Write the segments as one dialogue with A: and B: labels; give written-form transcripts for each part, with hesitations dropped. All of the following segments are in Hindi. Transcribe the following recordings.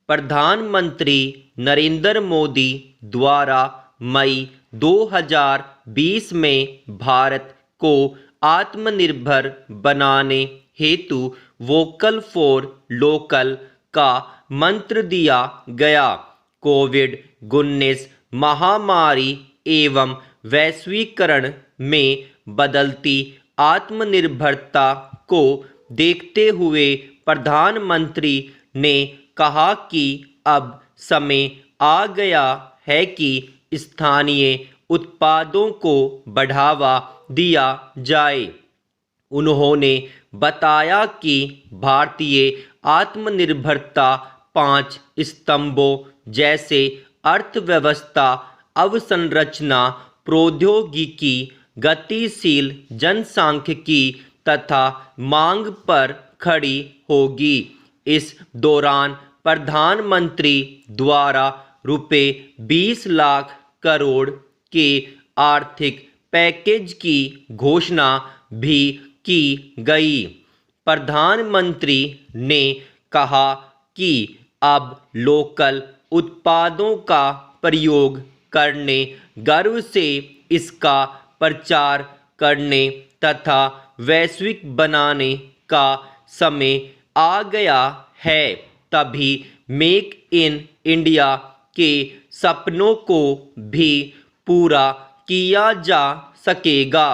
A: प्रधानमंत्री नरेंद्र मोदी द्वारा मई 2020 में भारत को आत्मनिर्भर बनाने हेतु वोकल फॉर लोकल का मंत्र दिया गया। कोविड-19 महामारी एवं वैश्वीकरण में बदलती आत्मनिर्भरता को देखते हुए प्रधानमंत्री ने कहा कि अब समय आ गया है कि स्थानीय उत्पादों को बढ़ावा दिया जाए। उन्होंने बताया कि भारतीय आत्मनिर्भरता 5 स्तंभों जैसे अर्थव्यवस्था, अवसंरचना, प्रौद्योगिकी, गतिशील जनसांख्यिकी तथा मांग पर खड़ी होगी। इस दौरान प्रधानमंत्री द्वारा रुपये 20 लाख करोड़ के आर्थिक पैकेज की घोषणा भी की गई। प्रधानमंत्री ने कहा कि अब लोकल उत्पादों का प्रयोग करने, गर्व से इसका प्रचार करने तथा वैश्विक बनाने का समय आ गया है। तभी मेक इन इंडिया के सपनों को भी पूरा किया जा सकेगा।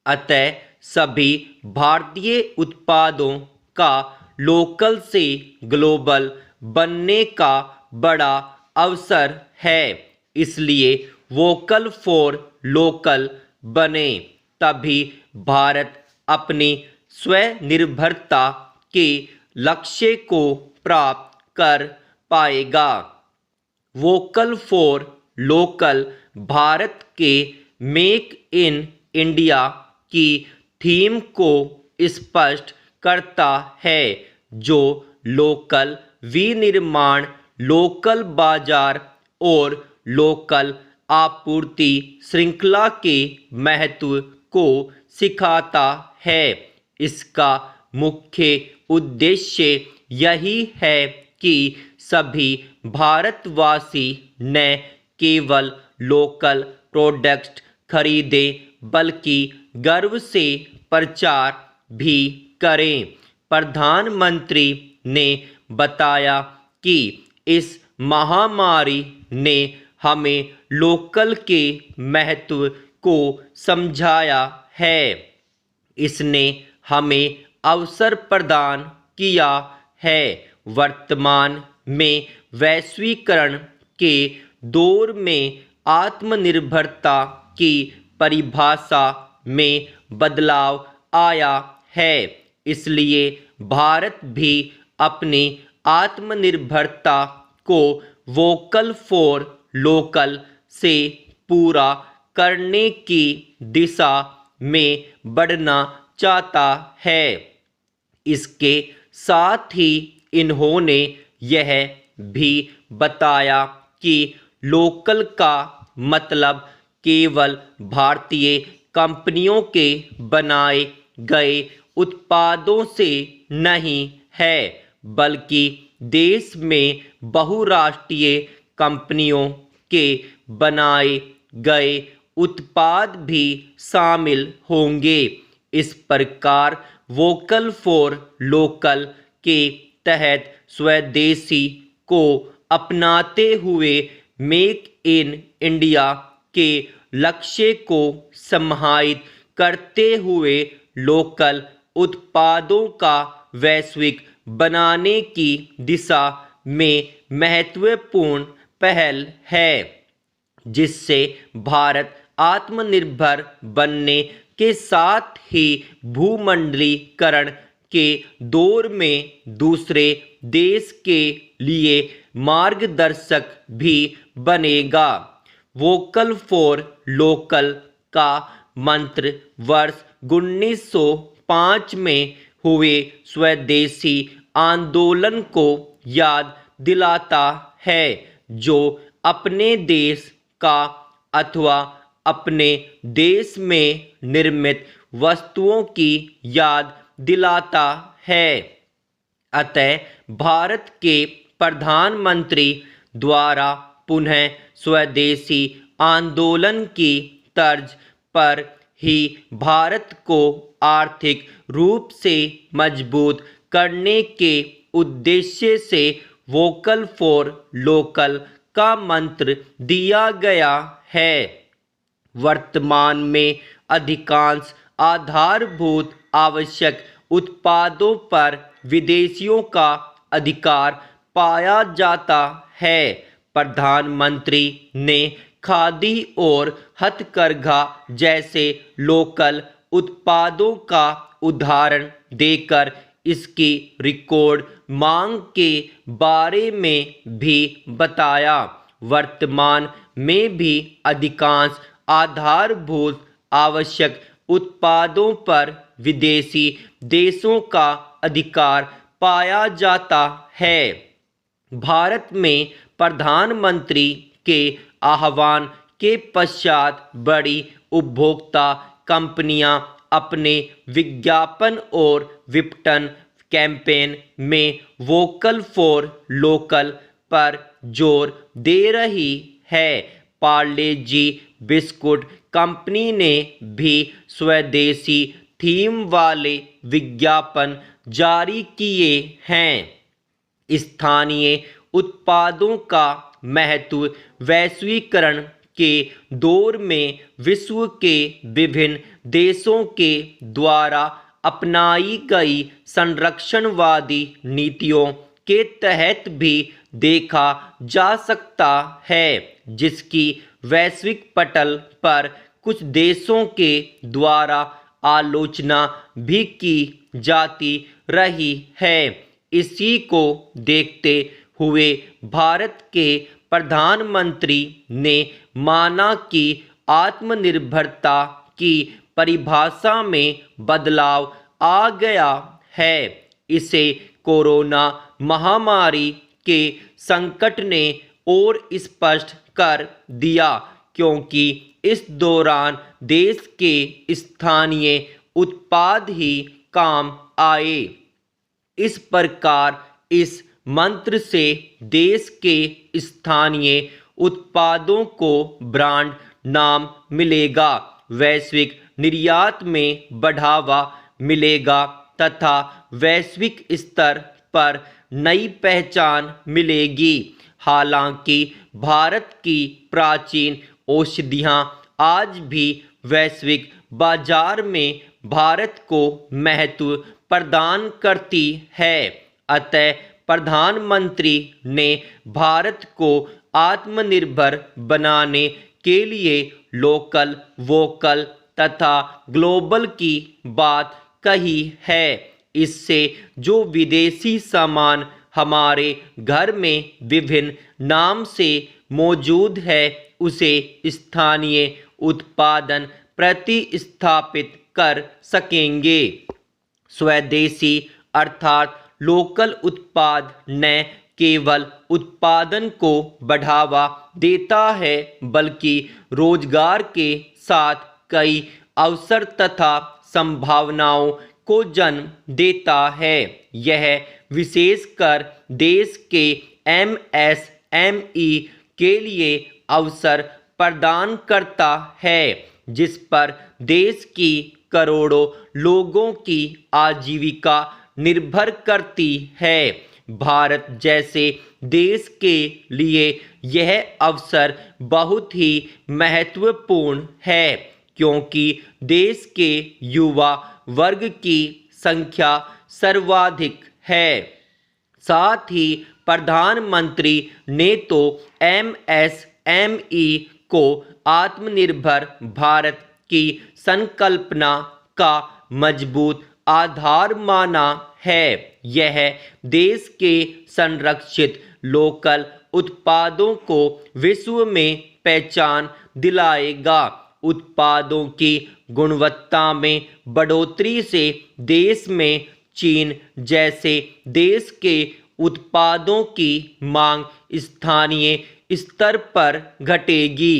A: अतः सभी भारतीय उत्पादों का लोकल से ग्लोबल बनने का बड़ा अवसर है। इसलिए वोकल फॉर लोकल बने, तभी भारत अपनी स्वनिर्भरता के लक्ष्य को प्राप्त कर पाएगा। वोकल फॉर लोकल भारत के मेक इन इंडिया की थीम को स्पष्ट करता है, जो लोकल विनिर्माण, लोकल बाजार और लोकल आपूर्ति श्रृंखला के महत्व को सिखाता है। इसका मुख्य उद्देश्य यही है कि सभी भारतवासी न केवल लोकल प्रोडक्ट्स खरीदें बल्कि गर्व से प्रचार भी करें। प्रधानमंत्री ने बताया कि इस महामारी ने हमें लोकल के महत्व को समझाया है। इसने हमें अवसर प्रदान किया है। वर्तमान में वैश्वीकरण के दौर में आत्मनिर्भरता की परिभाषा में बदलाव आया है। इसलिए भारत भी अपनी आत्मनिर्भरता को वोकल फॉर लोकल से पूरा करने की दिशा में बढ़ना चाहता है। इसके साथ ही इन्होंने यह भी बताया कि लोकल का मतलब केवल भारतीय कंपनियों के बनाए गए उत्पादों से नहीं है, बल्कि देश में बहुराष्ट्रीय कंपनियों के बनाए गए उत्पाद भी शामिल होंगे। इस प्रकार वोकल फॉर लोकल के तहत स्वदेशी को अपनाते हुए मेक इन इंडिया के लक्ष्य को समाहित करते हुए लोकल उत्पादों का वैश्विक बनाने की दिशा में महत्वपूर्ण पहल है, जिससे भारत आत्मनिर्भर बनने के साथ ही भूमंडलीकरण के दौर में दूसरे देश के लिए मार्गदर्शक भी बनेगा। वोकल फॉर लोकल का मंत्र वर्ष 1905 में हुए स्वदेशी आंदोलन को याद दिलाता है, जो अपने देश का अथवा अपने देश में निर्मित वस्तुओं की याद दिलाता है। अतः भारत के प्रधानमंत्री द्वारा पुनः स्वदेशी आंदोलन की तर्ज पर ही भारत को आर्थिक रूप से मजबूत करने के उद्देश्य से वोकल फॉर लोकल का मंत्र दिया गया है। वर्तमान में अधिकांश आधारभूत आवश्यक उत्पादों पर विदेशियों का अधिकार पाया जाता है। प्रधानमंत्री ने खादी और हथकरघा जैसे लोकल उत्पादों का उदाहरण देकर इसकी रिकॉर्ड मांग के बारे में भी बताया। वर्तमान में भी अधिकांश आधारभूत आवश्यक उत्पादों पर विदेशी देशों का अधिकार पाया जाता है। भारत में प्रधानमंत्री के आह्वान के पश्चात बड़ी उपभोक्ता कंपनियां अपने विज्ञापन और विपणन कैंपेन में वोकल फॉर लोकल पर जोर दे रही है। पार्ले जी बिस्कुट कंपनी ने भी स्वदेशी थीम वाले विज्ञापन जारी किए हैं। स्थानीय उत्पादों का महत्व वैश्वीकरण के दौर में विश्व के विभिन्न देशों के द्वारा अपनाई गई संरक्षणवादी नीतियों के तहत भी देखा जा सकता है, जिसकी वैश्विक पटल पर कुछ देशों के द्वारा आलोचना भी की जाती रही है। इसी को देखते हुए भारत के प्रधानमंत्री ने माना कि आत्मनिर्भरता की परिभाषा में बदलाव आ गया है। इसे कोरोना महामारी के संकट ने और स्पष्ट कर दिया, क्योंकि इस दौरान देश के स्थानीय उत्पाद ही काम आए। इस प्रकार इस मंत्र से देश के स्थानीय उत्पादों को ब्रांड नाम मिलेगा, वैश्विक निर्यात में बढ़ावा मिलेगा तथा वैश्विक स्तर पर नई पहचान मिलेगी। हालांकि भारत की प्राचीन औषधियाँ आज भी वैश्विक बाजार में भारत को महत्व प्रदान करती है। अतः प्रधानमंत्री ने भारत को आत्मनिर्भर बनाने के लिए लोकल, वोकल तथा ग्लोबल की बात कही है। इससे जो विदेशी सामान हमारे घर में विभिन्न नाम से मौजूद है, उसे स्थानीय उत्पादन प्रतिस्थापित कर सकेंगे। स्वदेशी अर्थात लोकल उत्पाद न केवल उत्पादन को बढ़ावा देता है, बल्कि रोजगार के साथ कई अवसर तथा संभावनाओं को जन्म देता है। यह विशेषकर देश के MSME के लिए अवसर प्रदान करता है, जिस पर देश की करोड़ों लोगों की आजीविका निर्भर करती है। भारत जैसे देश के लिए यह अवसर बहुत ही महत्वपूर्ण है, क्योंकि देश के युवा वर्ग की संख्या सर्वाधिक है। साथ ही प्रधानमंत्री ने तो MSME को आत्मनिर्भर भारत की संकल्पना का मजबूत आधार माना है। यह देश के संरक्षित लोकल उत्पादों को विश्व में पहचान दिलाएगा। उत्पादों की गुणवत्ता में बढ़ोतरी से देश में चीन जैसे देश के उत्पादों की मांग स्थानीय स्तर पर घटेगी।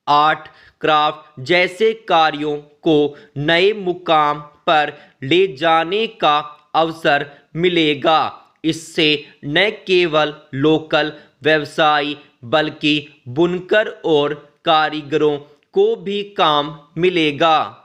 A: आर्ट क्राफ्ट जैसे कार्यों को नए मुकाम पर ले जाने का अवसर मिलेगा। इससे न केवल लोकल व्यवसायी बल्कि बुनकर और कारीगरों को भी काम मिलेगा।